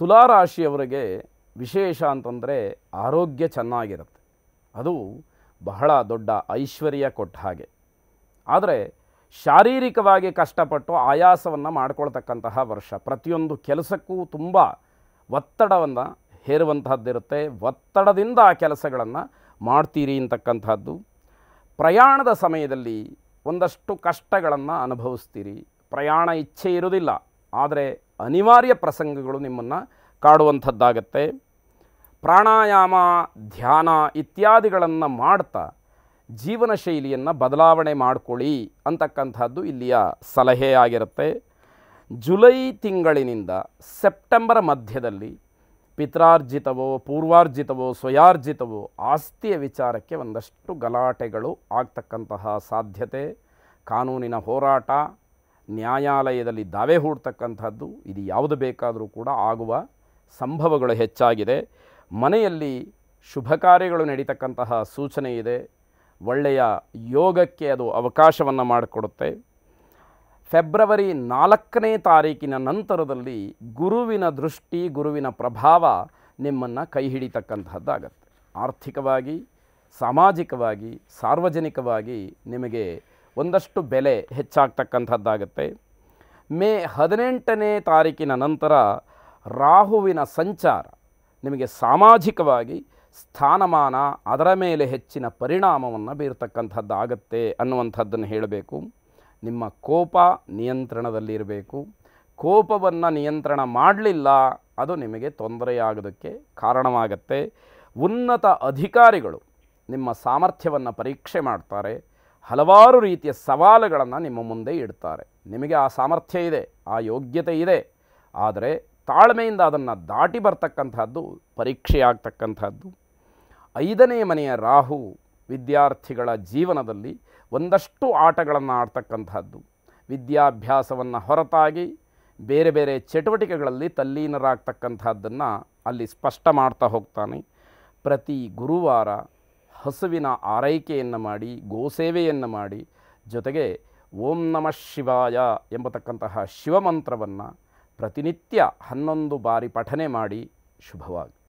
ತುಲಾರಾಶಿಯವರಿಗೆ ವಿಶೇಷ ಅಂತಂದರೆ ಆರೋಗ್ಯ ಚೆನ್ನಾಗಿರುತ್ತೆ. ಅದು ಬಹಳ ದೊಡ್ಡ ಐಶ್ವರ್ಯ ಕೊಟ್ಟ ಹಾಗೆ. ಆದರೆ ಶಾರೀರಿಕವಾಗಿ ಕಷ್ಟಪಟ್ಟು ಆಯಾಸವನ್ನು ಮಾಡ್ಕೊಳ್ತಕ್ಕಂತಹ ವರ್ಷ. ಪ್ರತಿಯೊಂದು ಕೆಲಸಕ್ಕೂ ತುಂಬ ಒತ್ತಡವನ್ನು ಹೇರುವಂತಹದ್ದಿರುತ್ತೆ. ಒತ್ತಡದಿಂದ ಆ ಕೆಲಸಗಳನ್ನು ಮಾಡ್ತೀರಿ ಅಂತಕ್ಕಂಥದ್ದು. ಪ್ರಯಾಣದ ಸಮಯದಲ್ಲಿ ಒಂದಷ್ಟು ಕಷ್ಟಗಳನ್ನು ಅನುಭವಿಸ್ತೀರಿ. ಪ್ರಯಾಣ ಇಚ್ಛೆ ಇರುವುದಿಲ್ಲ, ಆದರೆ ಅನಿವಾರ್ಯ ಪ್ರಸಂಗಗಳು ನಿಮ್ಮನ್ನು ಕಾಡುವಂಥದ್ದಾಗತ್ತೆ. ಪ್ರಾಣಾಯಾಮ, ಧ್ಯಾನ ಇತ್ಯಾದಿಗಳನ್ನು ಮಾಡ್ತಾ ಜೀವನ ಶೈಲಿಯನ್ನು ಬದಲಾವಣೆ ಮಾಡಿಕೊಳ್ಳಿ ಅಂತಕ್ಕಂಥದ್ದು ಇಲ್ಲಿಯ ಸಲಹೆ ಆಗಿರುತ್ತೆ. ಜುಲೈ ತಿಂಗಳಿನಿಂದ ಸೆಪ್ಟೆಂಬರ್ ಮಧ್ಯದಲ್ಲಿ ಪಿತ್ರಾರ್ಜಿತವೋ, ಪೂರ್ವಾರ್ಜಿತವೋ, ಸ್ವಯಾರ್ಜಿತವೋ ಆಸ್ತಿಯ ವಿಚಾರಕ್ಕೆ ಒಂದಷ್ಟು ಗಲಾಟೆಗಳು ಆಗ್ತಕ್ಕಂತಹ ಸಾಧ್ಯತೆ, ಕಾನೂನಿನ ಹೋರಾಟ, ನ್ಯಾಯಾಲಯದಲ್ಲಿ ದಾವೆ ಹೂಡ್ತಕ್ಕಂಥದ್ದು, ಇದು ಯಾವುದು ಬೇಕಾದರೂ ಕೂಡ ಆಗುವ ಸಂಭವಗಳು ಹೆಚ್ಚಾಗಿದೆ. ಮನೆಯಲ್ಲಿ ಶುಭ ಕಾರ್ಯಗಳು ನಡೀತಕ್ಕಂತಹ ಸೂಚನೆ ಇದೆ. ಒಳ್ಳೆಯ ಯೋಗಕ್ಕೆ ಅದು ಅವಕಾಶವನ್ನು ಮಾಡಿಕೊಡುತ್ತೆ. ಫೆಬ್ರವರಿ 4ನೇ ತಾರೀಕಿನ ನಂತರದಲ್ಲಿ ಗುರುವಿನ ದೃಷ್ಟಿ, ಗುರುವಿನ ಪ್ರಭಾವ ನಿಮ್ಮನ್ನು ಕೈ ಹಿಡಿತಕ್ಕಂಥದ್ದಾಗತ್ತೆ. ಆರ್ಥಿಕವಾಗಿ, ಸಾಮಾಜಿಕವಾಗಿ, ಸಾರ್ವಜನಿಕವಾಗಿ ನಿಮಗೆ ಒಂದಷ್ಟು ಬೆಲೆ ಹೆಚ್ಚಾಗ್ತಕ್ಕಂಥದ್ದಾಗತ್ತೆ. ಮೇ 18ನೇ ತಾರೀಕಿನ ನಂತರ ರಾಹುವಿನ ಸಂಚಾರ ನಿಮಗೆ ಸಾಮಾಜಿಕವಾಗಿ ಸ್ಥಾನಮಾನ, ಅದರ ಮೇಲೆ ಹೆಚ್ಚಿನ ಪರಿಣಾಮವನ್ನು ಬೀರ್ತಕ್ಕಂಥದ್ದಾಗತ್ತೆ ಅನ್ನುವಂಥದ್ದನ್ನು ಹೇಳಬೇಕು. ನಿಮ್ಮ ಕೋಪ ನಿಯಂತ್ರಣದಲ್ಲಿರಬೇಕು. ಕೋಪವನ್ನು ನಿಯಂತ್ರಣ ಮಾಡಲಿಲ್ಲ, ಅದು ನಿಮಗೆ ತೊಂದರೆಯಾಗೋದಕ್ಕೆ ಕಾರಣವಾಗತ್ತೆ. ಉನ್ನತ ಅಧಿಕಾರಿಗಳು ನಿಮ್ಮ ಸಾಮರ್ಥ್ಯವನ್ನು ಪರೀಕ್ಷೆ ಮಾಡ್ತಾರೆ. ಹಲವಾರು ರೀತಿಯ ಸವಾಲುಗಳನ್ನು ನಿಮ್ಮ ಮುಂದೆ ಇಡ್ತಾರೆ. ನಿಮಗೆ ಆ ಸಾಮರ್ಥ್ಯ ಇದೆ, ಆ ಯೋಗ್ಯತೆ ಇದೆ, ಆದರೆ ತಾಳ್ಮೆಯಿಂದ ಅದನ್ನು ದಾಟಿ ಬರ್ತಕ್ಕಂಥದ್ದು ಪರೀಕ್ಷೆಯಾಗ್ತಕ್ಕಂಥದ್ದು. 5ನೇ ಮನೆಯ ರಾಹು ವಿದ್ಯಾರ್ಥಿಗಳ ಜೀವನದಲ್ಲಿ ಒಂದಷ್ಟು ಆಟಗಳನ್ನು ಆಡ್ತಕ್ಕಂಥದ್ದು. ವಿದ್ಯಾಭ್ಯಾಸವನ್ನು ಹೊರತಾಗಿ ಬೇರೆ ಬೇರೆ ಚಟುವಟಿಕೆಗಳಲ್ಲಿ ತಲ್ಲೀನರಾಗ್ತಕ್ಕಂಥದ್ದನ್ನು ಅಲ್ಲಿ ಸ್ಪಷ್ಟ ಮಾಡ್ತಾ ಹೋಗ್ತಾನೆ. ಪ್ರತಿ ಗುರುವಾರ ಹಸುವಿನ ಆರೈಕೆಯನ್ನು ಮಾಡಿ, ಗೋಸೇವೆಯನ್ನು ಮಾಡಿ, ಜೊತೆಗೆ ಓಂ ನಮಃ ಶಿವಾಯ ಎಂಬತಕ್ಕಂತಹ ಶಿವಮಂತ್ರವನ್ನು ಪ್ರತಿನಿತ್ಯ 11 ಬಾರಿ ಪಠನೆ ಮಾಡಿ. ಶುಭವಾಗಿ.